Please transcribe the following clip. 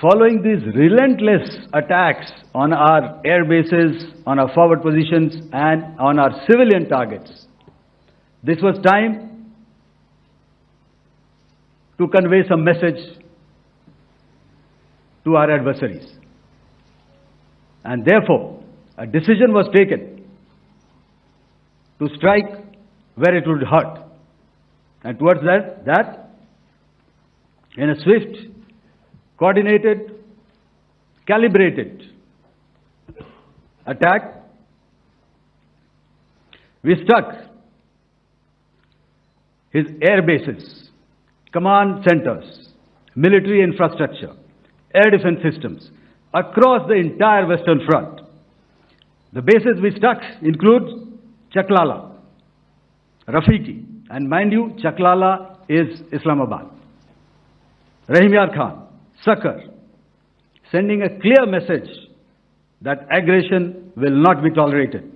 following these relentless attacks on our air bases, on our forward positions, and on our civilian targets, this was time to convey some message to our adversaries. And therefore, a decision was taken to strike where it would hurt. And towards that, in a swift, coordinated, calibrated attack, we struck his air bases, command centers, military infrastructure, air defense systems across the entire Western Front. The bases we struck include Chaklala, Rafiki, and mind you, Chaklala is Islamabad. Rahim Yar Khan, Sakar, sending a clear message that aggression will not be tolerated.